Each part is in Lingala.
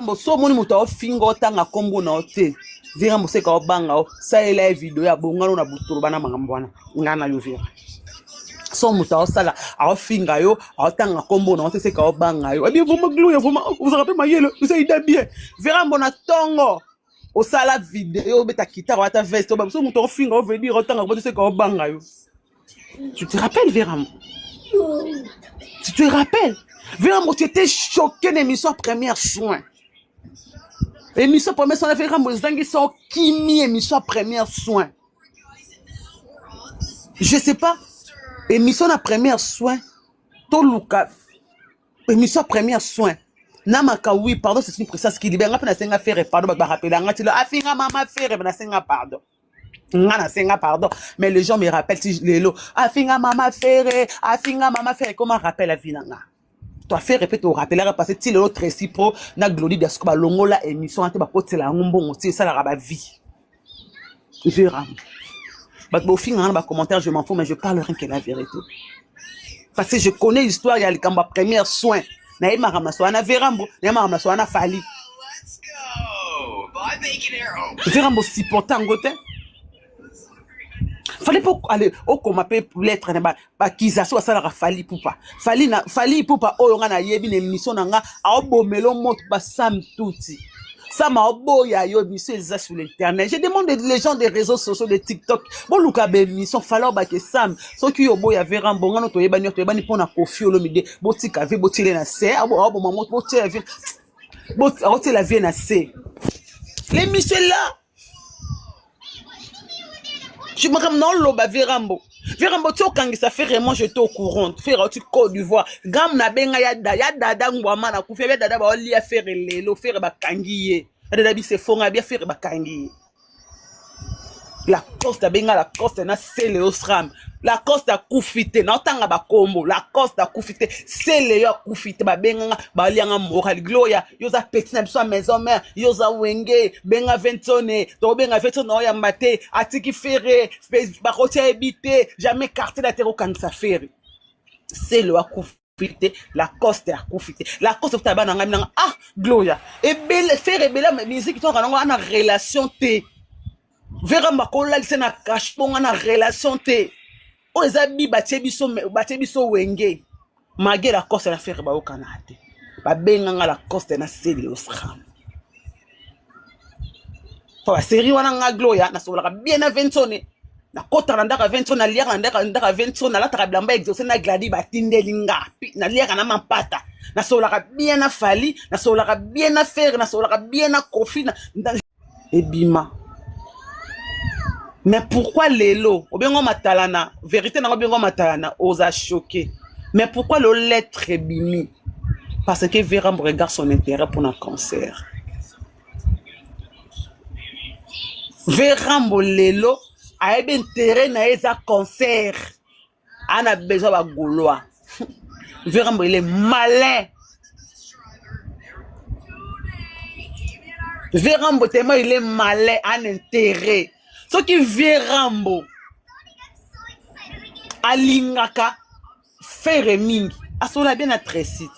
Virambo so moni muta o fingo tanga kombo na ote. Virambo se ka obanga o sa ele video ya bongalo na buturu bana mangambwana. Ngana yo vira. So muta o sala a finga yo a tanga kombo na ote se ka obanga yo. Eh bien vraiment gloire vraiment vous vous rappelez mayele vous savez bien. Virambo na tongo o sala vidéo beta kita wa ta veste so muta o finga o veut dire o tanga kombo se ka obanga yo. Tu te rappelles Virambo? Tu te rappelles? Virambo, tu étais choqué de l'émission première soin. Émission première soin, Virambo, Zangi sont Kimi, émission première soin. Je sais pas. Émission à première soin. Toluka. Émission première soin. Namaka, oui, pardon, c'est une précise qui libère. On a fait faire, pardon, bah, rappeler. On a dit, ah, finga, maman, faire, on a fait pardon. Pardon, mais les gens me rappellent si les lots. Ah, finga, maman, faire, ah, finga, maman, faire. Comment rappelle la vie, nana? Toi faire répéter au rappel là parce que si l'autre récipro na glori de scoba longo la émission ante ba pote la ngombo aussi ça la raba vie je ram ba bo finga ba commentaire je m'en fous mais je parle rien que la vérité parce que je connais l'histoire il y a le kamba première soin na ema ramaso na verambo na ema ramaso na fali verambo si pourtant ngote fallait pas aller au comme pour lettre ba kizaso ça la fali poupa fali poupa o nga na yebi na émission nga a bomelo moto ba sam touti ça m'a oboya yo émission ça sur l'internet je demande les gens des réseaux sociaux de TikTok bon luka be émission fallait ba que sam so ki oboya Virambo nga no to yebani pona Koffi Olomide botika ve botile na se bo mamoto botile ve botile la vie na se l'émission là. Je me rappelle non loba Virambo. Virambo tu okangi ça fait vraiment j'étais au courant. Faire tu Côte d'Ivoire. Gam na benga ya dada ngwama na kufi ya dada ba oli affaire lelo faire ba kangiye. Dada bi se fonga bien faire ba kangiye. La coste benga la coste na sele osram. La coste a kufite na tanga ba kombo. La coste a kufite sele yo kufite ba benga ba lianga moral gloria yoza petit na biso maison mère yoza wenge benga ventone to benga ventone ya mate atiki ferre ba kotia ebité jamais carte la terre kan sa ferre sele a kufite la coste a kufite la coste ta ba na ngami ah gloria e belle ferre belle musique to kana na relation te Virambo ko la lise na cache ponga na relation te. O ezabi batie biso wenge. Mage la coste na faire ba o kanate. Ba benga la coste na seli osram. Fa série wana nga gloria na sola bien na ventone. Na kota na ndaka ventone na liaka na ndaka ventone na la trablamba exaucer na gladi ba tindelinga. Na liaka na mampata. Na sola bien na fali, na sola bien na faire, na sola bien na Koffi na ebima. Mais pourquoi Lelo? Obengo matalana, vérité na obengo matalana, osa choqué. Mais pourquoi le lettre bimi? Parce que Virambo regarde son intérêt pour un cancer. Virambo Lelo a eu intérêt na eza cancer. On a besoin de gaulois. Virambo il est malin. Virambo tellement il est malin, un intérêt. Ce qui Virambo alingaka faire mingi asola bien à Tracy.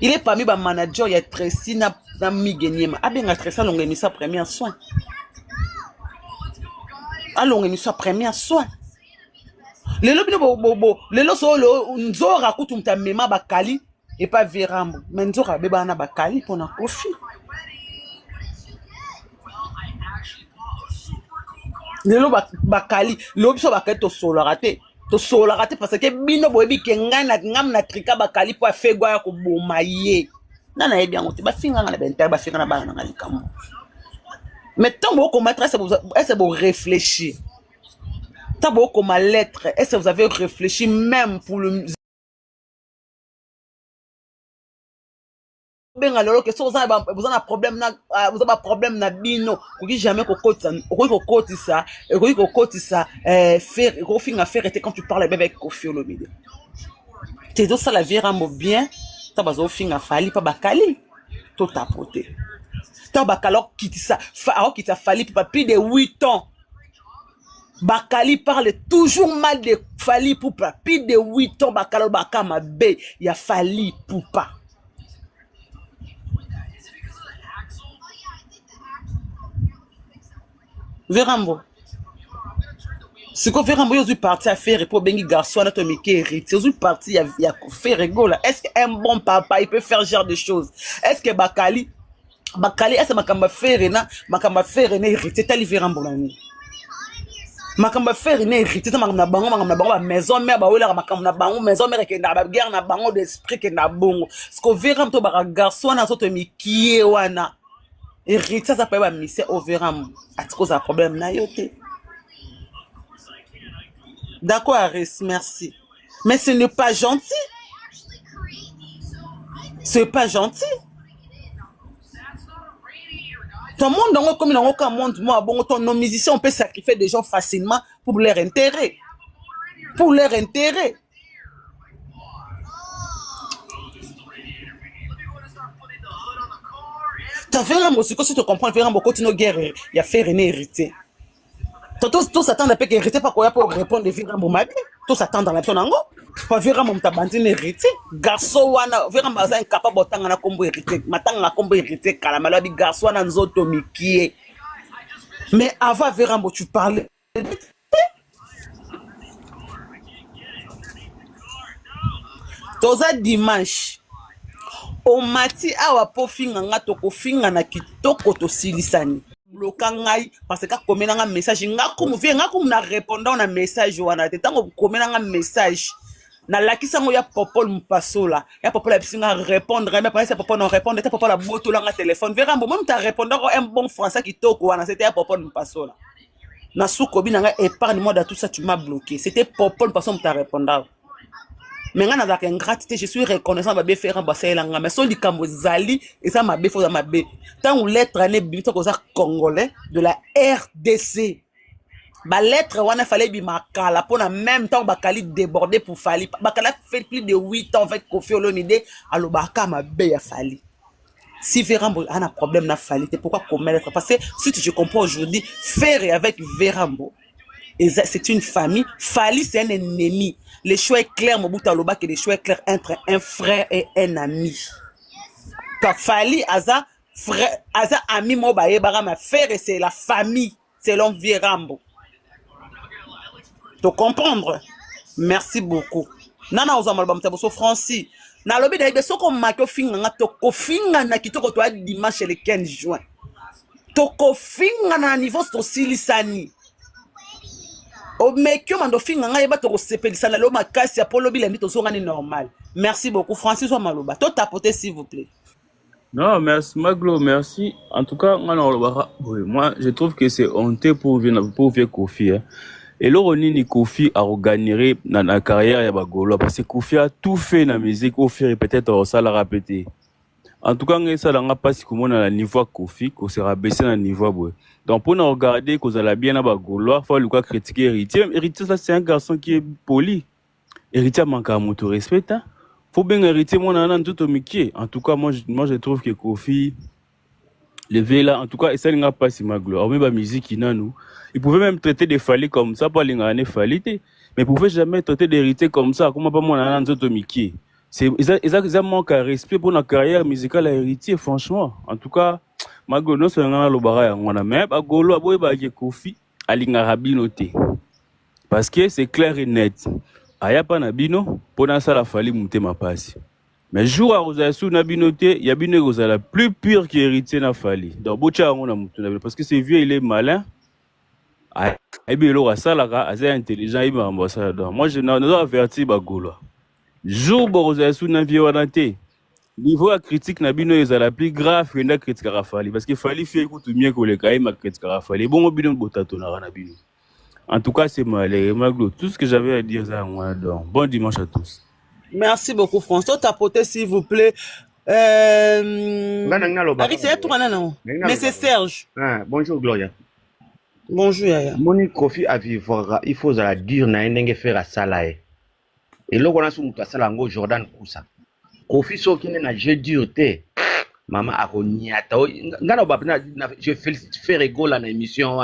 Il est parmi ba manager ya Tracy na migenyema abenga Tracy longa emisa première soin. Alonga emisa première soin. Lelo bino bo lelo solo nzora kutumta mema bakali et pas Virambo. Mais nzora beba na bakali pona Koffi. Lelo bakali lo biso bakali to sola raté parce que bino boyebi ke ngai na ngam na trika bakali po afegwa ya ko bomaye nana yebi yango te ba finga na benta ba finga na bana na likamo mais tant bo ko mettre est-ce bon réfléchir tant bo ko ma lettre est-ce que vous avez réfléchi même pour le benga lolo que so vous avez problème na vous avez problème na bino ko jamais ko kotisa faire ko finga faire était quand tu parles avec Koffi Olomide c'est donc ça la Virambo bien ta bazo finga fali pa bakali to tapoter ta bakalo kitisa kita fali pa plus de 8 ans bakali parle toujours mal de Fally Ipupa plus de 8 ans bakalo bakama be ya Fally Ipupa. Verambo. C'est qu'on Verambo, ils ont parti à faire pour bengi garçon à notre mec héritier. Ils ont parti à faire rigolo. Est-ce qu'un bon papa, il peut faire ce genre de choses? Est-ce que Bakali, est-ce que Makamba faire héritier, t'as li Verambo l'année? Makamba faire héritier, t'as Makamba bango, maison mère, baoula, Makamba bango, maison mère, qui n'a pas guerre, n'a bango d'esprit, qui n'a bongo. Ce qu'on Verambo, baka garçon à notre mec wana. Héritier, ça peut être misé au Verambo. Est-ce que ça a un problème na yote? D'accord, Aris, merci. Mais ce n'est pas gentil. Ce n'est pas gentil. Ton monde, comme dans aucun monde, moi, bon, nos musiciens, on peut sacrifier des gens facilement pour leur intérêt. Pour leur intérêt. T'as fait un mot, si tu comprends, faire un mot, continue guerre, il y a fait René hérité. Tous s'attendent à ce que hérité pas quoi pour répondre à Virambo Mabi. Tous s'attendent à la personne en gros. Pas Virambo Mtabandine hérité. Garçon wana Virambo est incapable de tanga na combo hérité. Matanga na combo hérité kalamala bi garçon wana nzoto mikie. Mais avant Virambo tu parlais. Toza dimanche. O mati awa po finga nga to ko finga na kitoko to silisani. Blokangai parce que comme un message ngakum na répondant na message wana te tango comme un message na lakisa ngo ya popol mpasola ya popol bisinga répondre mais pas ça popol non répondre ta popol la boto la téléphone Verambo même ta répondant un bon français qui toko wana c'était ya popol mpasola na souko binanga épargne moi de tout ça tu m'as bloqué c'était popol mpasola ta répondant. Mais nga na ingratitude, je suis reconnaissant ba be faire basé langa mais so likambo zali et ça ma be faut ma be tant ou lettre ane bimito ko za congolais de la RDC ba lettre wana fallait bi makala pour en même temps bakali déborder pour Fali bakala fait plus de 8 ans avec Kofi Olomide alobaka ma be ya Fali. Si Verambo a un problème na Fali c'est pourquoi commettre parce que si je comprends aujourd'hui faire avec Verambo c'est une famille. Fali, c'est un ennemi. Le choix est clair, Mobutu Loba, que le choix est clair entre un frère et un ami. Quand Fali, Aza, frère, Aza, ami, Mobaye, ma frère, et c'est la famille, selon Verambo. Tu comprendre? Merci beaucoup. Nana, aux amalbam, t'as Francis. Na lobi d'ailleurs, ce qu'on m'a fait, to finga na kitoko to dimanche le 15 juin. To finga na niveau to silisani. Mais que mando finga nga yeba to sepelisa na lo makasi ya polo bilandi to zonga ni normal. Merci beaucoup Francis wa maloba. To tapoter s'il vous plaît. Non, merci Maglo, merci. En tout cas, moi je trouve que c'est honteux pour vieux Kofi. Hein. Et là on ni Kofi a organiser dans la carrière ya bagolo parce que Kofi a tout fait dans la musique, au faire peut-être ça la répéter. En tout cas, ça n'a pas si comment à niveau Kofi, qu'on sera baissé dans niveau boy. Donc pour nous regarder qu'on a bien à Bagolo, faut le quoi critiquer Héritier. Héritier ça c'est un garçon qui est poli. Héritier manque à mon respect. Hein. Faut bien Héritier mon anan tout au Mickey. En tout cas moi je trouve que Kofi levé là en tout cas ça n'a pas si Maglo. Alors même la musique il n'a nous. Il pouvait même traiter des Fali comme ça pas l'ingane Falité. Mais il pouvait jamais traiter d'Héritier comme ça comment pas mon anan tout au Mickey. Ils manquent à respect pour notre carrière musicale à Héritier, franchement. En tout cas, Magolo, non seulement le barrage, on a même Bagolo, Aboy Bagé Kofi, Alinga Rabinote. Parce que c'est clair et net. Ayapa Nabino, pendant ça, la Fali monter ma passe. Mais jour à Rosassou Nabinote, il y a bien la plus pure qui Héritier n'a Fali. Donc, Bocha, on a monté parce que c'est vieux, il est malin. Et bien, il aura ça, là, assez intelligent, il m'a ambassadeur. Moi, je n'ai pas averti Bagolo. Jour Borosassou na violente niveau à critique na bino est la plus grave que la critique à Fali parce que Fali fait écoute mieux que les caïms à critique à Fali bon bino botato na bino. En tout cas c'est malheureux Maglo tout ce que j'avais à dire ça moi donc bon dimanche à tous. Merci beaucoup François tapoter s'il vous plaît Ari c'est toi non mais c'est Serge. Bonjour Gloria. Bonjour Yaya. Moni Kofi à vivre il faut la dire na ndenge faire à salae. Et là, on a su Mutasalango Jordan Kousa. Kofi Sokine na jeu dur te. Maman a roniata. Je fais rigolo dans l'émission.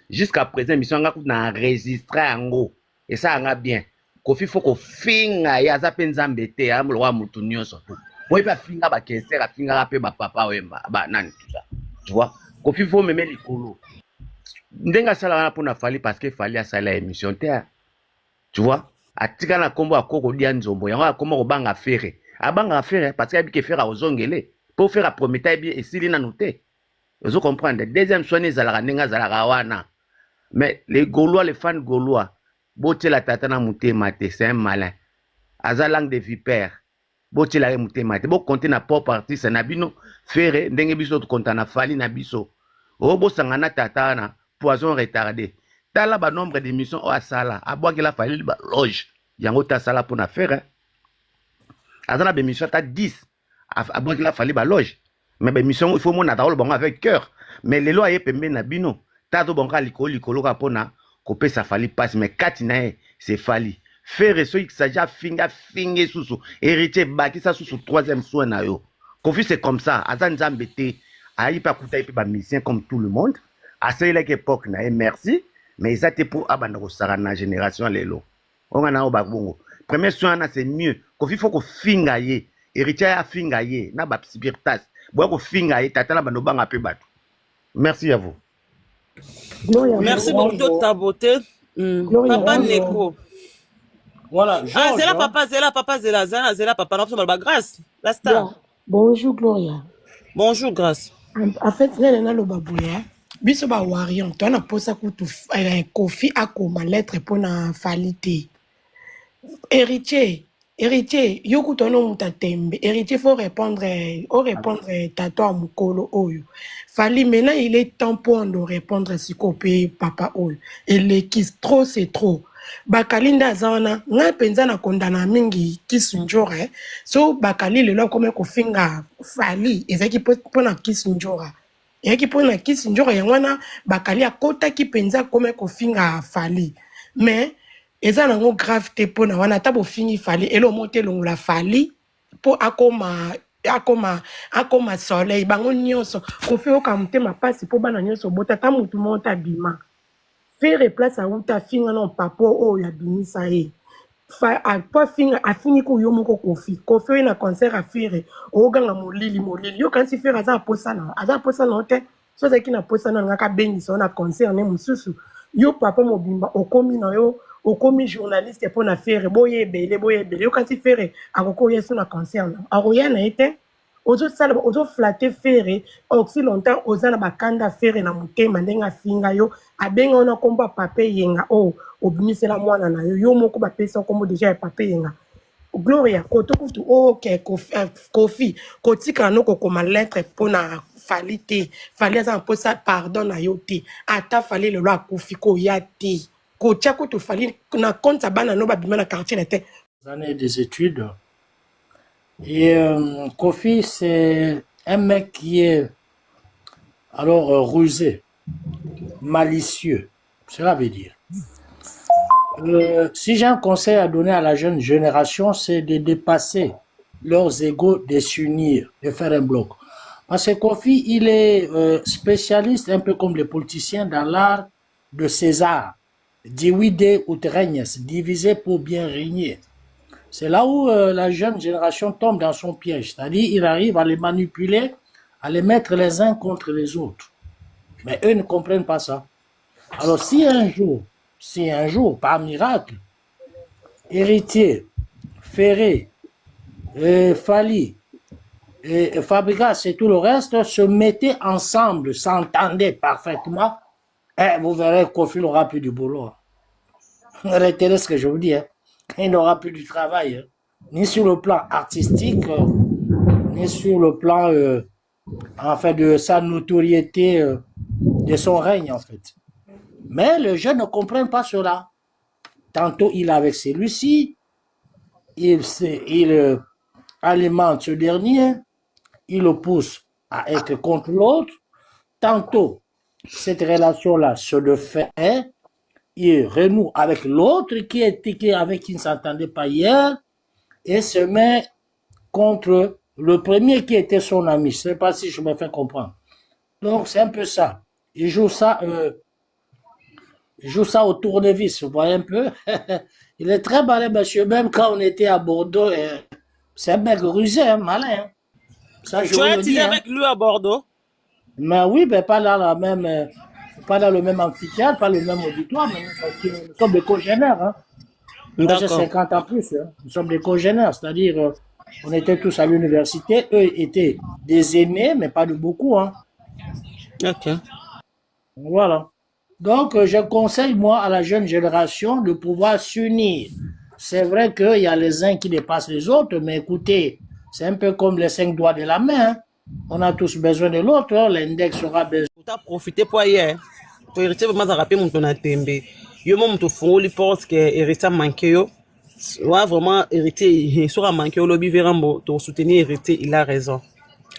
Jusqu'à présent, l'émission a enregistré en gros. Et ça a bien. Kofi faut qu'on finga ya za penzambete ya mlo wa mutu nyonso tout. Moi pas finga ba kesera finga pe ba papa wemba ba nani tout ça. Tu vois? Kofi faut même les colo. Ndenga sala wana pona fali parce que fali a sala émission te. Tu vois? Atika na kombo akoko dia nzombo. Yango akoma ko banga fere. Abanga fere parce que abike fere ozongele. Pour faire la prometa bien et s'il na noté. Vous comprenez? Deuxième soin ezalaka ndenga zalaka wana. Mais les Gaulois, les fans Gaulois, botte la tatana mouté maté, c'est un malin. Aza langue de vipère. Botte la mouté maté. Bo compter na pop parti, c'est nabino fere ndenge biso to compter na fali na biso. O bo sangana tatana poison retardé. Tala ba nombre d'émissions au asala. Aboa que la fali ba loge. Yango ta sala pour na faire. Azana ba émission ta 10. Aboa que la fali ba loge. Mais ba émission il faut mon atawol bon avec cœur. Mais les lois yepembe na bino. Tato bonka likolo ka pona kope sa fali passe mais katina c'est fali. Faire ce qui s'agit finga susu. Héritier baki sa susu troisième soin na yo. Kofi c'est comme ça. Azan zambete. Aïe pas kouta ipe ba musicien comme tout le monde. À cette époque na merci. Mais ça c'était pour abandonner la génération lelo. On a ba bongo. Premier soin na c'est mieux. Kofi faut ko finga ye. Héritier a finga ye na ba psybirtas. Bo ko finga ye tata na bando banga pe batu. Merci à vous. Gloria, Merci beaucoup de ta beauté. Gloria, Papa bonjour. Neko. Voilà, Ah, Georges, Zela papa, Zela papa, non, c'est grâce. La star. Yeah. Bonjour, Gloria. Bonjour, grâce. En fait, là, on a le babouya. Biso ba warion, toi na posa kutu kofi akoma lettre pour na falite. Héritier, yoku tono muta tembe. Héritier faut répondre tato à mukolo oyo. Fali maintenant il est temps pour nous répondre si kopé papa oyo. Et les kiss trop c'est trop. Bakalinda zana nga penza na kondana mingi kisunjora. So bakali lelo comme ko finga fali ezaki pona kisunjora. Ezaki pona kisunjora yangwana bakali akota ki penza comme ko finga fali. Mais eza nango grave te pona wana ta bofingi fali elo monte longola fali po akoma soleil bango nyonso kofi oka mutema pasi po bana nyonso bota ta mutu monta bima faire place a uta finga non papo o ya binisa e fa a po finga afini ko yo moko kofi na concert a faire o ganga molili yo kan si faire aza posa na te so za kina posa na ngaka bengi so na concert ne mususu yo papa mobimba okomi na yo okomi journaliste pour na faire boye belé yo quand tu faire akoko yesu na concert aroya na été ozo flatter faire aussi longtemps ozana bakanda faire na mutema ndenga finga yo abenga ona komba pape yenga obimisela mwana na yo moko ba pesa kombo déjà pape yenga Gloria kotokutu ok kofi kotika no kokoma lettre pour na fali te fali aza pour ça pardon na yo te ata fali le loi kofi ko ya te ko tchako to fali na compte bana no ba bima na quartier na te années des études. Et Kofi, c'est un mec qui est alors rusé, malicieux. Cela veut dire. Si j'ai un conseil à donner à la jeune génération, c'est de dépasser leurs égos, de s'unir, de faire un bloc. Parce que Kofi, il est spécialiste, un peu comme les politiciens, dans l'art de César. Divide ut regnes, diviser pour bien régner. C'est là où la jeune génération tombe dans son piège. C'est-à-dire, il arrive à les manipuler, à les mettre les uns contre les autres. Mais eux ne comprennent pas ça. Alors, si un jour, par miracle, Héritier, Ferré, Fali, Fabregas et tout le reste se mettaient ensemble, s'entendaient parfaitement, vous verrez qu'Kofi n'aura plus du boulot. Retenez ce que je vous dis. Il n'aura plus du travail, ni sur le plan artistique, ni sur le plan de sa notoriété, de son règne en fait. Mais les jeunes ne comprennent pas cela. Tantôt il est avec celui-ci, il alimente ce dernier, il le pousse à être contre l'autre. Tantôt cette relation-là se le fait, il renoue avec l'autre avec qui ne s'entendait pas hier et se met contre le premier qui était son ami. Je ne sais pas si je me fais comprendre. Donc c'est un peu ça. Il joue ça au tournevis, vous voyez un peu. Il est très malin, monsieur. Même quand on était à Bordeaux, c'est un mec rusé, hein, malin. Hein. Ça, Tu as été avec lui à Bordeaux? Mais oui, mais pas là, la même. pas dans le même amphithéâtre, pas le même auditoire, mais nous sommes des congénères. Hein. Moi, j'ai D'accord. 50 ans plus. Hein. Nous sommes des congénères, c'est-à-dire, on était tous à l'université. Eux étaient des aînés, mais pas de beaucoup. Hein. Ok. Voilà. Donc, je conseille, moi, à la jeune génération de pouvoir s'unir. C'est vrai qu'il y a les uns qui dépassent les autres, mais écoutez, c'est un peu comme les 5 doigts de la main. Hein. On a tous besoin de l'autre. Hein. L'index aura besoin. Tu as profité pour hier. Pour hériter, vraiment, ça rappelle mon ton atembe. Yo, mon to fongoli pense que hériter manqué yo. Ouais, vraiment, hériter, il sera manqué au lobby Vérambo. Pour soutenir hériter, il a raison.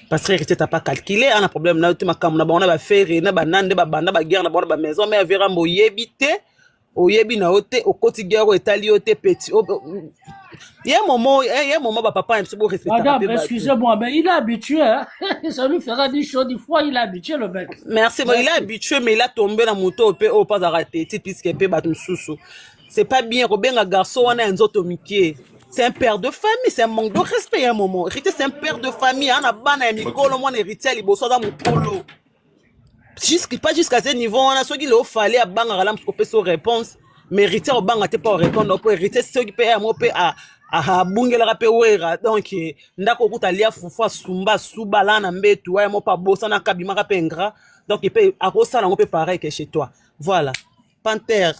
Parce que hériter, t'as pas calculé. On a un problème là, tu m'as comme on a faire, on a nande, banda, guerre, on a maison, mais Vérambo yébité. Au yebi na ote, au quotidien, au étali, au petit. Il y a un moment, papa, il faut respecter. Madame, excusez-moi, mais il est habitué. Hein? Ça lui fera des choses des fois, il est habitué, le mec. Merci, bon, il est habitué, mais il a tombé dans mon moto, au pas arrêté, puisqu'il peut battre sous. C'est pas bien, Robin, un garçon, on a un autre Mickey. C'est un père de famille, c'est un manque de respect à un moment. Héritier, c'est un père de famille, on a ban à Mikolo, mon héritier, il bosse dans mon polo. Pas jusqu'à ce niveau, on a ceux qui l'ont fallu à ban à la réponse, mais héritier, au ban, à pas répondre, pour héritier, ceux qui payent à moi, bungela rape wera donc ndako kutalia fufa sumba subala na mbetu ouais mo pa bossa na kabima kapengra donc il peut akosa na ngope pareil que chez toi voilà Panther.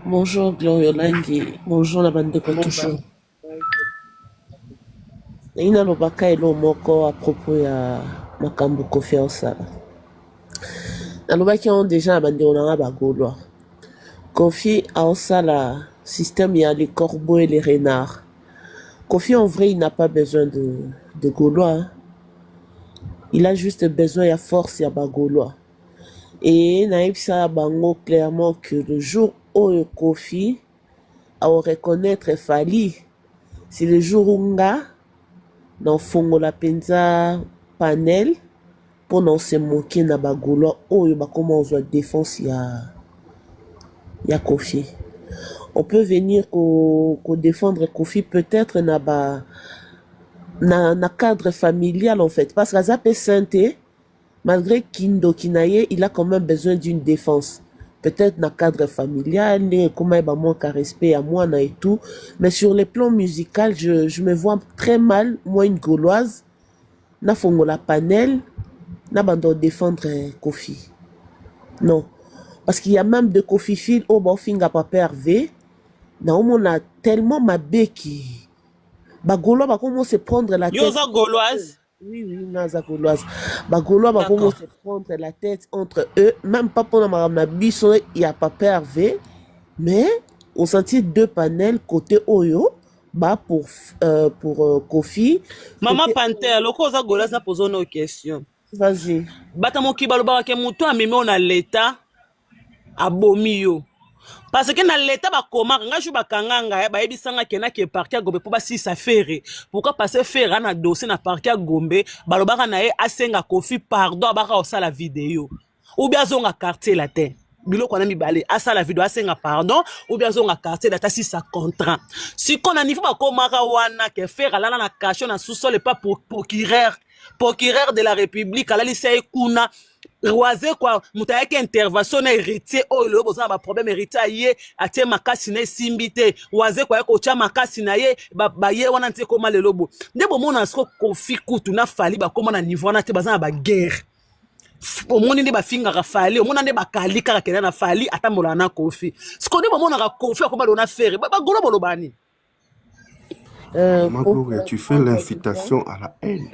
Bonjour Gloriolangi, bonjour la bande de Kotusho. Ina lobaka elo moko à propos ya makambo Koffi Osala. Nalobaki on déjà la bande on a bagolwa. Koffi Osala système il y a les corbeaux et les renards. Koffi en vrai il n'a pas besoin de Gaulois. Hein. Il a juste besoin de force ya bagolwa. Et naïpsa bango clairement que le jour où Koffi a reconnaître Fali, c'est le jour où nga dans fongola penza panel pour non se moquer na bagolwa où ba comment on défense ya Koffi. On peut venir ko défendre Koffi peut-être na cadre familial en fait parce que Azapé Sainte malgré Kindo Kinaye, il a quand même besoin d'une défense. Peut-être dans le cadre familial, comment il manque à respect à moi et tout. Mais sur le plan musical, je me vois très mal, moi une Gauloise, na fongola panel, na bando défendre Koffi. Non. Parce qu'il y a même de Koffi Fil au Bofinga Papa Hervé. On a tellement ma qui Bagolo va commencer à prendre la tête. Yosa Gauloise. Oui, Naza Gauloise. Bagolo va commencer à prendre la tête entre eux. Même pas pendant ma bison, il n'y a pas Hervé. Mais on sentit deux panels côté Oyo. Pour Koffi. Maman Panther, le cause à Gauloise n'a posé une question. Vas-y. Batamo Kibaloba ke mouton a mimé on a l'état à Bomio. Parce que dans l'état ba koma nga jou ba kanganga ba ebisanga kena ke parquet Gombe pour ba si ça faire pourquoi passer faire na dossier na parquet Gombe balobaka na e asenga Koffi pardon abaka osala vidéo ou bien zonga quartier la terre biloko na mibale asala vidéo asenga pardon ou bien zonga quartier data si ça contrat si qu'on a niveau ba komaka wana ke faire ala na cachot na sous-sol et pas pour procureur de la République ala lisay kuna Roisé quoi, moutaïque intervention na héritier, oh le besoin ba problème héritier yé, atie makasi na simbité, roisé quoi ko tia makasi na yé, ba yé wana nte koma le lobo. Ndebo mona sko Koffi kutu na Fali ba koma na niveau na te bazana ba guerre. Au monde ndi ba finga ka Fali, au monde ndi ba kalika ka na Fali atambola na Koffi. Sko ndebo mona ka Koffi akoma do na faire, ba golo bolo bani. Magloria, tu fais l'incitation à la haine.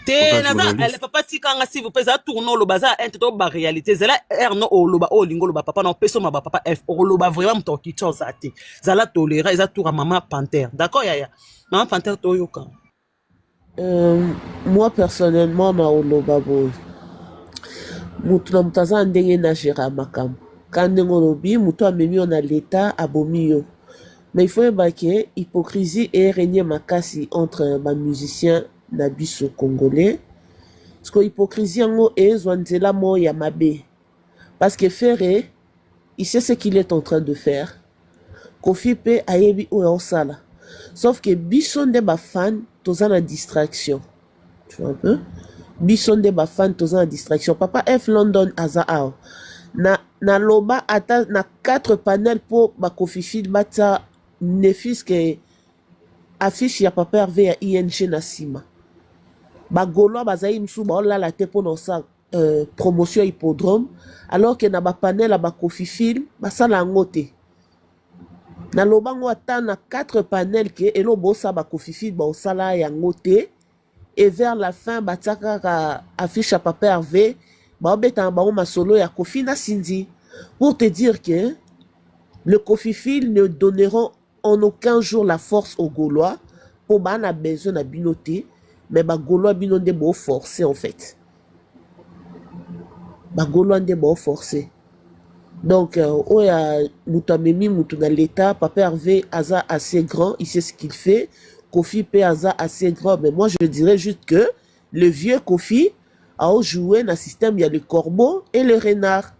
Elle papa tikanga si vous pesa tourno lo baza ento ba réalité zela erno o loba o lingo loba papa na peso ma papa f o loba vraiment to ki tchosa ti zala tolera eza tour maman Panther d'accord yaya maman Panther to yoka moi personnellement na o loba bo mutu na mutaza ndenge na gera makam quand ngo lobi mutu amemi on a l'état abomi yo mais il faut évacuer hypocrisie et régner makasi entre ba musiciens na biso congolais parce que hypocrisie ngo ezwanzela mo ya mabe parce que Ferré il sait ce qu'il est en train de faire Koffi pe ayebi o osala sauf que biso nde ba fan toza na distraction tu vois un peu biso nde bafan toza na distraction. Papa F London aza awa na loba ata na 4 panel po bakofifile batia ne fiske affiche ya Papa Hervé ya ING na nsima. Bagolwa bazali mosusu baolala te mpo na osa promotion hippodrome, alors que na bapanel ya bakofifile basala yango te. Na lobango ata na 4 panel ke elo bosa bakofifile baosala yango te. Et vers la fin, batiaka affiche à Papa Hervé, baobeta na bango masolo ya Kofi na Cindy. Pour te dire que le Kofifil ne donneront en aucun jour la force aux Gaulois. Pour ba na besoin na binoté, mais ba Gaulois binonde bo forcé en fait. Ba Gaulois nde bo forcé. Donc, oya mutamemi mutu na l'état, Papa Hervé aza assez grand, il sait ce qu'il fait. Kofi Péaza assez grand, mais moi je dirais juste que le vieux Kofi a joué dans le système, il y a le corbeau et le renard.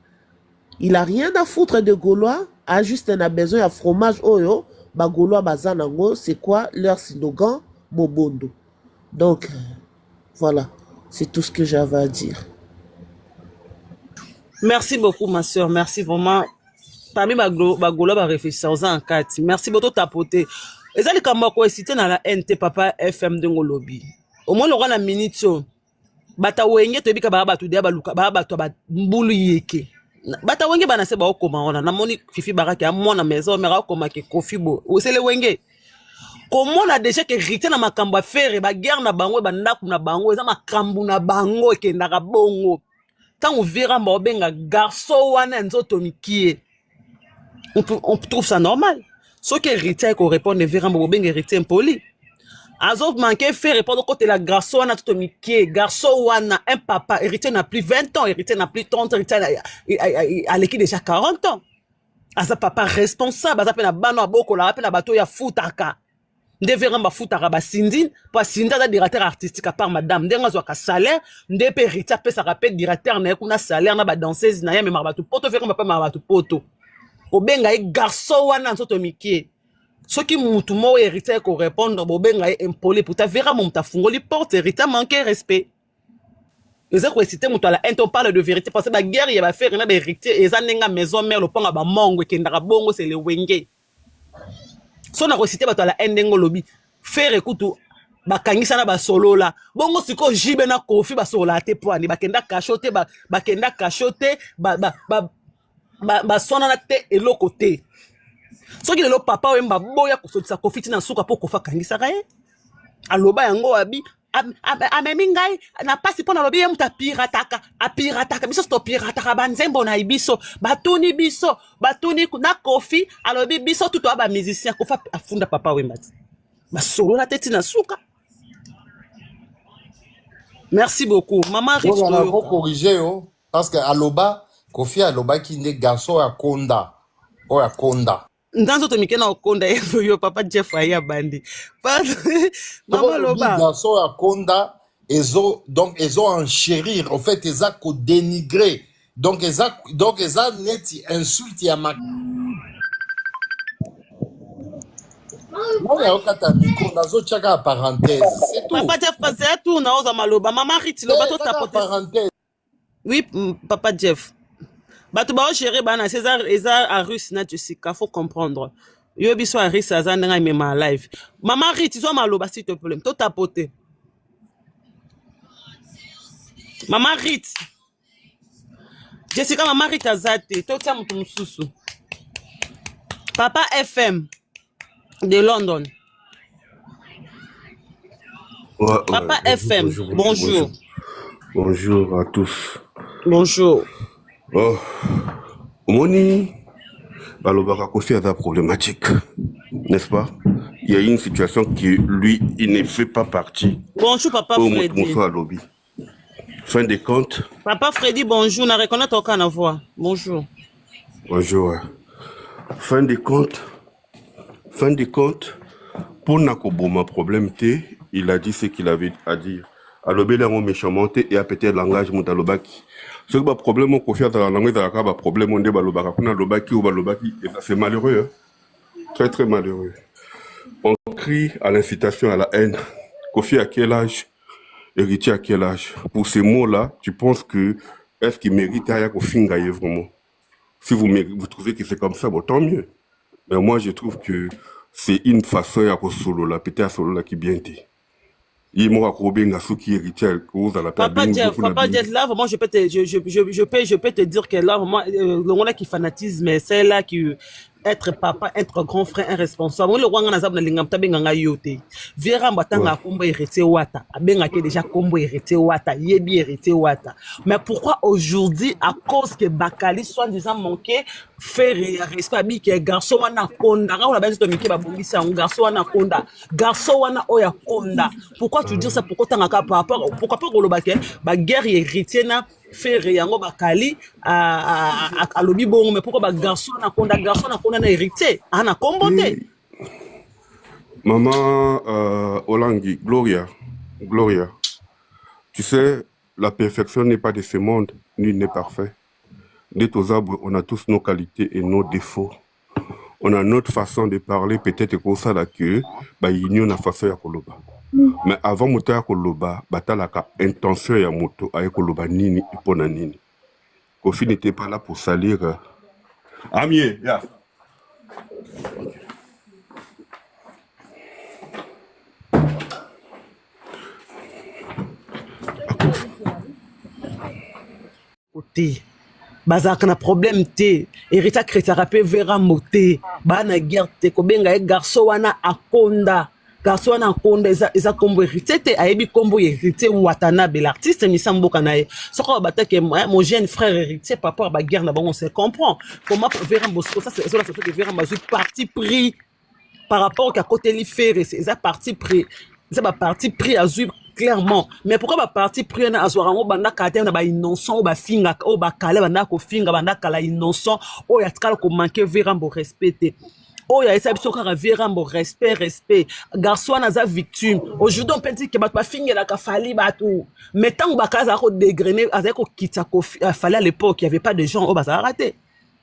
Il a rien à foutre de Gaulois, a juste un besoin de fromage oyo, ba Gaulois bazanango, c'est quoi leur slogan? Mobondo. Donc, voilà, c'est tout ce que j'avais à dire. Merci beaucoup, ma soeur. Merci vraiment. Parmi ma Gaulois va réfléchir aux en 4. Merci beaucoup tapoter. Et ça, les Kambako cité dans la NT Papa FM de Ngolobi. Au moins, on a la minute. Bata wenge te bika baba tu dia baluka baba to ba mbulu yeke. Bata wenge bana se ba okoma ona na moni fifi baraki a mona maison mera okoma ke Kofi bo. O se le wenge. Comment on a déjà que rité na makambo faire ba guerre na bango ba ndaku na bango eza makambu na bango ke ndaka bongo. Tant on verra ma obenga garçon wana nzoto mikie. On trouve ça normal. Ce qui est héritier qu'on répond ne verra pas bien héritier impoli. Azot manqué fait répondre côté la garçon wana tout mikie garçon wana un papa héritier n'a plus 20 ans héritier n'a plus 30 héritier à l'équipe déjà 40 ans. Asa papa responsable asa pe na bano aboko la pe na bato ya futaka. Nde verra ba futaka ba sindine pas sinda da directeur artistique à part madame ndenga zo ka salaire nde pe héritier pe ça rappelle directeur na kuna salaire na ba danseuse na ya me marabatu poto verra papa marabatu poto. Obenga e garçon wana nzoto mikie. Ce qui mutu mo héritier ko répondre bobenga e impoli pour ta verra mon ta fungoli porte héritier manquer respect. Les autres citer mutu la on parle de vérité parce que la guerre il va faire na ba héritier eza nenga maison mère le ponga ba mongo ke ndaka bongo c'est le wenge. So na reciter bato la ndengo lobi faire écoute bakangisa na ba solo la bongo siko jibe na Kofi ba solo la te poani bakenda cachoter bakenda cachoter ba sona na te eloko te. Soki lelo papa wemba boya kusotisa Kofi tina suka po kofa kangisa kae aloba yango abi amemi ngai na pasi pona lobi ye muta pirataka biso sto pirataka banzembo na ibiso batuni biso batuni na Kofi alobi biso tuto aba musicien kofa afunda papa wemba ba solo na te tina suka. Merci beaucoup maman Rich on a corrigé parce que aloba Kofi aloba ki ne garçon ya konda o ya konda ndanzo to mikena okonda yo papa Jeff aya bandi maman loba garçon ya konda donc ils ont enchérir en fait ils ont dénigrer donc ils ont net insulte ya ma moi ya okata micro nazo chaka parenthèse c'est tout papa Jeff c'est tout na oza maloba maman Rich loba to tapoter parenthèse oui papa Jeff. Bato ba gérer bana César à Russe na Jessica faut comprendre. Yo biso a Russe azana nga mema live. Maman Riti zo maloba s'il te plaît. To tapoter. Maman Riti. Jessica maman Riti azate to tia mutu mususu. Papa FM de London. Ouais, Papa ouais, FM. Bonjour. Bonjour à tous. Bonjour. Oh, Moni, Balobara Kofi a problématique, n'est-ce pas? Il y a une situation qui, lui, il ne fait pas partie. Bonjour, Papa Freddy. Lobby. Fin des comptes. Papa Freddy, bonjour. On a reconnu aucun voix. Bonjour. Bonjour. Fin des comptes, pour Nakoboma problème T, il a dit ce qu'il avait à dire. Alobé là on méchamment et a pété le langage Moutalobaki. Ce que problème au Kofi dans la langue de la problème on débat lobaki ou balobaki c'est malheureux, hein? Très très malheureux. On crie à l'incitation à la haine. Kofi à quel âge? héritier à quel âge? Pour ces mots-là, tu penses que est-ce qu'il mérite à Fingaye vraiment? Si vous trouvez que c'est comme ça, bon, tant mieux. Mais moi, je trouve que c'est une façon à solo là, peut-être à solo là qui bien dit. Il m'a accroché à ce qui héritier cause à la Papa Jeff, là, vraiment, je peux te dire que là, vraiment, le roi qui fanatisme, c'est là qui être papa, être grand frère, un responsable. Le roi n'a pas lingam tabe nganga yote. Vera mbatanga kombo hérité wata. Abenga ke déjà kombo hérité wata. Yebi hérité wata. Mais pourquoi aujourd'hui, à cause que Bakali soit disant manqué, faire respect abi que garçon wana konda. On a besoin de miki babongisa un garçon wana konda. Garçon wana oya konda. Pourquoi tu dis ça? Pourquoi t'as par rapport? Pourquoi pas golobake? Ba guerre héritier na faire yango Bakali à lobi bon. Mais pourquoi ba garçon na konda na héritier? Ana kombote. Maman Olangi, Gloria, tu sais, la perfection n'est pas de ce monde, nul n'est parfait. D'être aux arbres, on a tous nos qualités et nos défauts. On a notre façon de parler, peut-être comme ça là que bah il y a une façon à koloba. Mais avant moto ya koloba, batalaka intention ya moto à koloba nini et pona nini. Kofi n'était pas là pour salir. Amier, ya. Côté. Bazak na problème te. Hérita chrétien rappé vera moté. Bana guerre te. Kobenga e garçon wana akonda. Garçon wana akonda eza kombo hérité te. Ayebi kombo hérité Watanabe. L'artiste ni samboka na ye. Soko bata que mon jeune frère héritier papa ba guerre na bon on se comprend. Comment vera bosco ça c'est la photo que vera bazu parti pris par rapport à côté li faire c'est ça parti pris. C'est pas parti pris à suivre clairement. Mais pourquoi ba parti pris na azwara ngo banda kate na ba innocent o ba finga o ba kale banda ko finga banda kala innocent o ya tkala ko manquer verambo respecter. Oh ya esa biso kaka verambo respect. Garçon na za victime. Aujourd'hui on peut dire que ba finga la ka fali batou. Mais tant ba kaza ko dégrener avec ko kitsa ko fallait à l'époque il y avait pas de gens au bazar raté.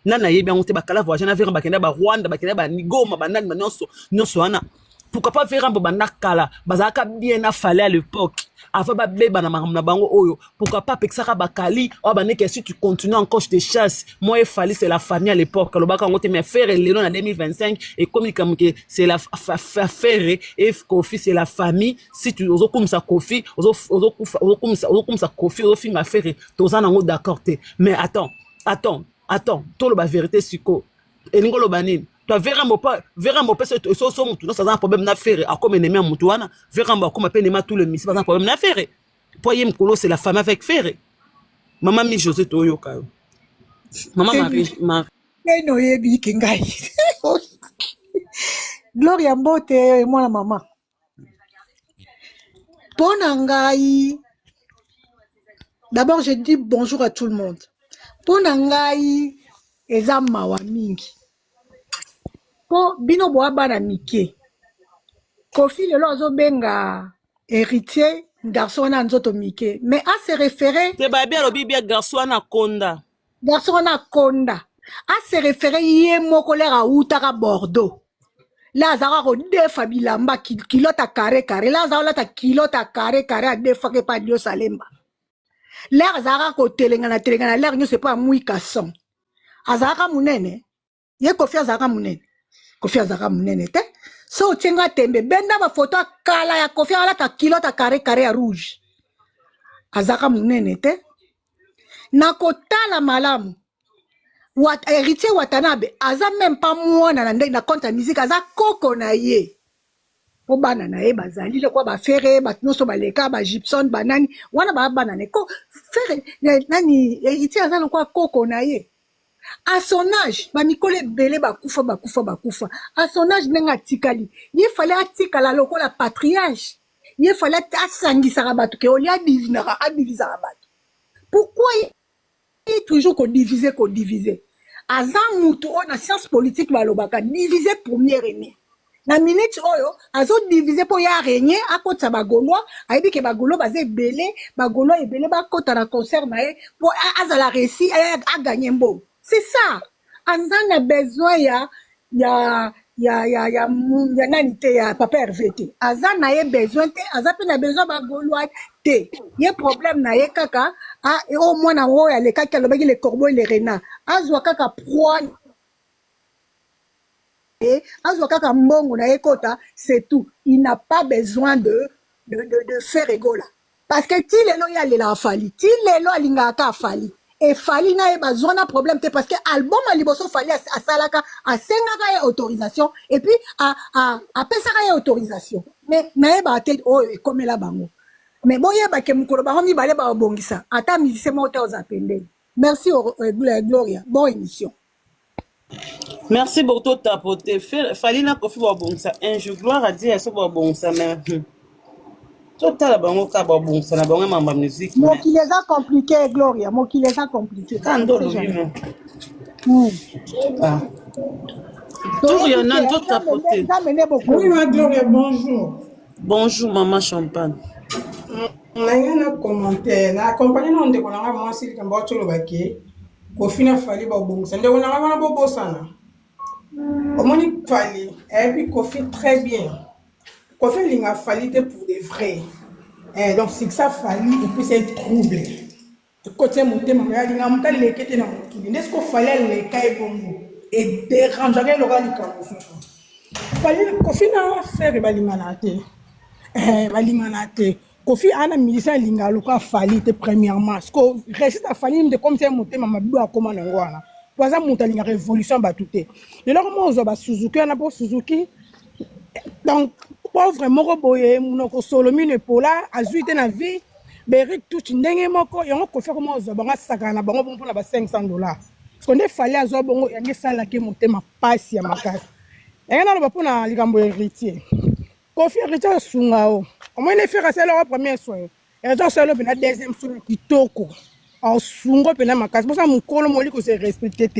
Nana yebi on te bakala voyage na veramba kenda ba Rwanda ba kenda ba Nigoma ba nani nyonso wana. Pourquoi pas faire un bobanda kala bazaka bien a fallu à l'époque avant ba beba na makamna bango oyo pourquoi pas pexaka bakali o ba que si tu continues encore je te chasse moi il fallait c'est la famille à l'époque le baka ngote mais faire le en 2025 et comme que c'est la faire et Kofi c'est la famille si tu ozo comme ça Kofi ozo comme ça Kofi ozo finga faire tozana ngo d'accord te mais attends to le ba vérité siko elingo lo banini. Toi, Verambo c'est so mutu, non, ça a un problème d'affaires. À comme ennemi à Moutouana, Verambo, comme appelle Nema tout le misi, pas un problème d'affaires. Pour y m'kolo, c'est la femme avec Ferré. Maman mi José Toyo, maman Marie. No yebi kingai. Gloria Mbote, moi la maman. Ponangai. D'abord, je dis bonjour à tout le monde. Ponangai, ezama wa mingi. Po bino boa bana mike. Kofi le lozo benga héritier garçon na nzoto mike. Mais à se référer. C'est bien le bibia garçon na konda. Garçon na konda. À se référer yé moko lera utaka Bordeaux. Là zara ko defa bilamba kilota carré. Là zara ta kilota carré à defa ke pa dio salemba. Là zara ko telengana l'air nyo c'est pas mui kasson. Azara munene. Ye Kofi azara munene. Kofi azara munene te. So tchenga tembe. Benda ba photo kala ya Kofi ala ta kilota carré à rouge. Azara munene te. Nakotala malamu. Héritier Watanabe. Aza même pas moi na compte musique. Aza koko na ye. Po bana na ye bazali. Le quoi ba ferre. Ba tnoso ba leka. Ba gypson. Ba nani. Wana ba banane. Ko ferre. Nani. Héritier aza no quoi koko na ye. À son âge, Mikole Bele bakufa. À son âge, nenga tikali. Il fallait atikala loko la patriarche. Il fallait asangi sarabatu ke oli adivinara adivizarabatu. Pourquoi il est toujours qu'on diviser? Azan mutu on a science politique balobaka diviser première année. Na minute oyo azo diviser pour ya régner à côté sa bagolois aibi ke bagolo bazé belé bagolo et belé ba kota na concert na e pour azala réussi a gagner mbo. C'est ça. Anzan a besoin ya nanite ya papa RVT. Azan a besoin te, azan a besoin bagolois te ye problème na ye kaka au moins na oyo alekaki alobaki le corbeau et le renard azwa kaka proie azwa kaka mbongo na ye kota c'est tout il n'a pas besoin de faire égo là parce que ti lelo ye alela afali ti lelo alingaka afali efali na ye bazwa na problème te parce que album a liboso fali asalaka asengaka ye autorisation et puis apesaka ye autorisation mais nayeba te oyo ekomela bango mais boyebake mokolo bango mibale babongisa ata musicien moko te oza pembeni merci Gloria bonne émission. Merci pour tout tapoter. Fallait na kofi wa bonsa. Un jour gloire à Dieu so wa bonsa mais total la bango ka ba bonsa na bango mamba musique. Moi qui les a compliqués Gloria, moi qui les a compliqués. Kando lo bimo. Ah. Tout y en a tout tapoter. Oui, ma Gloria, bonjour. Bonjour maman Champagne. Nanga commentaire na accompagner non de konanga moi si kamba cholo baki ko fina fali ba bongo nde konanga wana bobo sana omoni fali et puis ko fait très bien ko fait linga fali te pour de vrai donc c'est que ça fali et puis c'est troublé côté monté mama linga mutali lekete na mukili n'est-ce qu'on fallait les kai bongo et déranger le gali comme fali ko fina faire balingana te balingana te Kofi ana milisa linga loka fali te premièrement parce que reste fali de comme c'est monté mama bibo akoma ngwana poza monta linga révolution batute de là comment on ba Suzuki ana po Suzuki donc pauvre moko boye munoko solo mine pola azuite na vie berik tout ndenge moko yango kofi comment on ba saka na bango bon na ba $500 parce qu'on est fali azo bongo yango sala ke monté ma passe ya makasi yango na ba pona likambo héritier Kofi héritier sungao au moins les faire c'est leur premier soin et donc c'est le deuxième soin kitoko en sungo pena makasi pour ça mon kolo moli ko se respecter te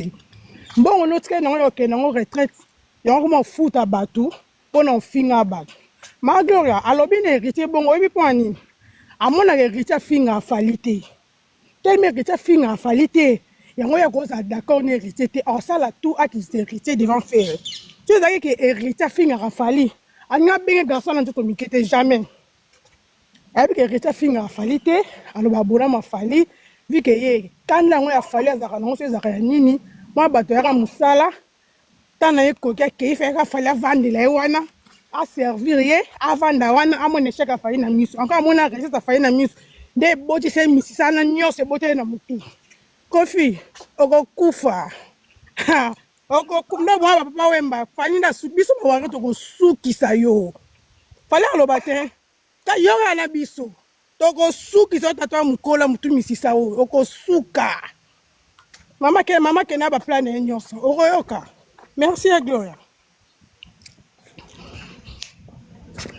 bon on autre que non OK non retraite yon comment foot à batou pour non finga bat ma Gloria alobi na héritier bon obi point à mon héritier finga falité tel héritier finga falité yango ya ko ça d'accord na héritier te en ça la tout à qui héritier devant faire tu sais que héritier finga fali anga benga garçon na tout mikete jamais avec que héritier finga falité aloba bona ma fali vu que ye kanda ngo ya fali azaka non se zaka nini moi bato ya musala tana ye kokia ke fait ka fali vandela e wana a servir ye avanda wana amone cheka fali na miso encore mona reste fali na miso de boti se misisa na nyose bote na mutu Kofi oko kufa oko kumna mwa papa wemba fali na subiso ba wanga to ko sukisa yo fali aloba te ta yoga na biso toko suki so tata mukola mutu misisa o oko suka mama ke na ba plan nyonso okoyoka merci à Gloria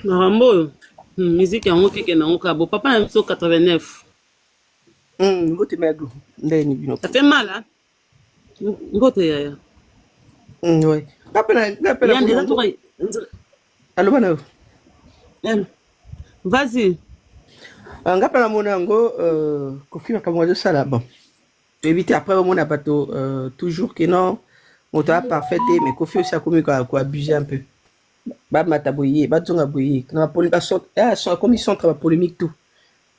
Marambo musique yango kike na ngo kabo papa na biso 89 ngote mego ndeni bino ça fait mal hein ngote yaya ouais ngapela Yann déjà toi allo bana vas-y ngapela mona ngo Kofi makamwa de sala bon éviter après on a bateau toujours que non on doit parfait mais Kofi aussi a commis quoi abuser un peu ba mataboyer ba tonga boyer na polémique sont comme ils sont très polémique tout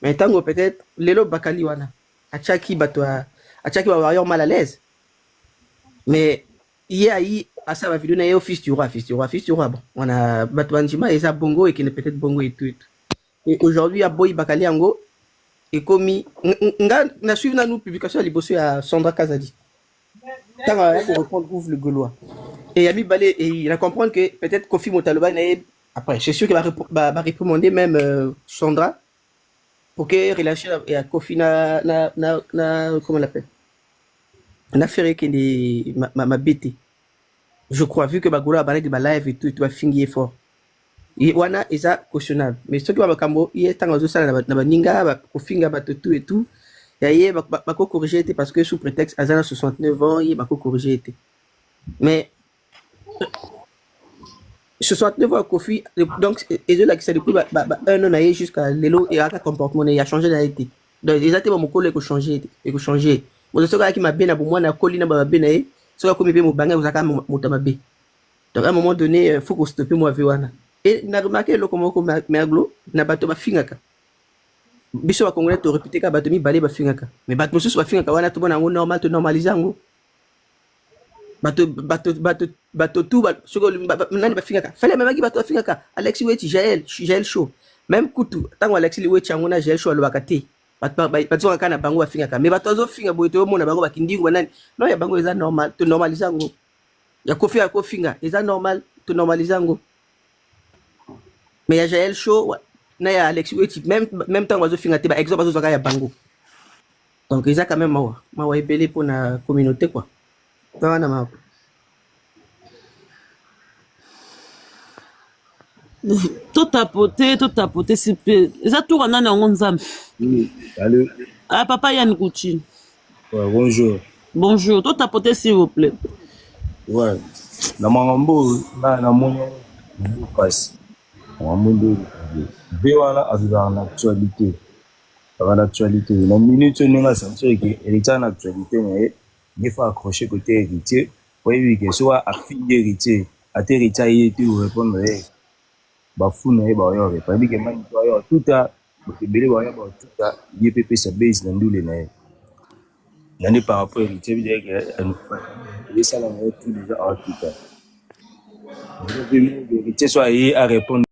mais tango peut-être lelo bakali wana achaki bato achaki ba variant mal à l'aise mais hier à ça va vidéo na yo fils du roi bon on a bato banjima et ça bongo et qui ne peut-être bongo et tout et aujourd'hui à boy bakali ango et commis nga na suivre na nous publication liboso à Sandra Kazadi tango pour reprendre ouvre le Gaulois et Yami Balé et il a comprendre que peut-être Kofi Motaloba après je suis sûr qu'il va réprimander même Sandra pour que relâcher à Kofi na comment on l'appelle na fait que ma bête je crois vu que Bagolo a parlé de live et tout tu vas finir fort et wana eza cautionnable mais ce qui va bakambo il est tango zo sala na baninga ba kofinga ba tout et tout ya ye ba ko corriger parce que sous prétexte azana 69 ans il ba ko corriger mais 69 ans Kofi donc et là qui c'est depuis un an jusqu'à lelo et à comportement il a changé d'identité donc les até ba mokolo ko changer bon ce gars qui m'a bien moi na kolina ba bien na ce gars comme bien mo banga uzaka motama be donc à un moment donné faut qu'on stoppe moi wana et na remarqué le comment merglo na bato ba fingaka biso ba congolais to répéter ka bato mibale bafingaka mais bato mosusu bafingaka wana tobona yango normal to normaliser yango bato tu nani bafingaka fale memaki bato bafingaka Alexis Weti Jael Show même kutu ntango Alexis Weti yango na Jael Show alobaka te bato kaka na bango bafingaka mais bato azofinga boye toyomona bango bakindingu banani non ya bango eza normal to normaliser yango ya kofi ya kofinga eza normal to normaliser yango mais ya Jael Show na ya Alexis Weti même temps bazofinga te ba exemple bazozaka ya bango donc eza quand même mawa ebele pour na communauté quoi wana ma tout tapoter s'il te plaît eza tour wana nango nzambe Oui, allô. ah papa Yann Gucci Ouais, bonjour. tout tapoter s'il vous plaît Ouais. Na mangambo na mono passe. Mangambo be wana azala na actualité. Dans l'actualité. La minute on a senti que héritier en actualité mais il faut accrocher côté héritier. Oui que soit affilié héritier, à héritier tu répondre ba fou na ba yo pas dit que man yo tout a belé ba yo tout a YPP sa base na ndule na nani par rapport héritier bi que ça là tout déjà en tout cas. Héritier soit à répondre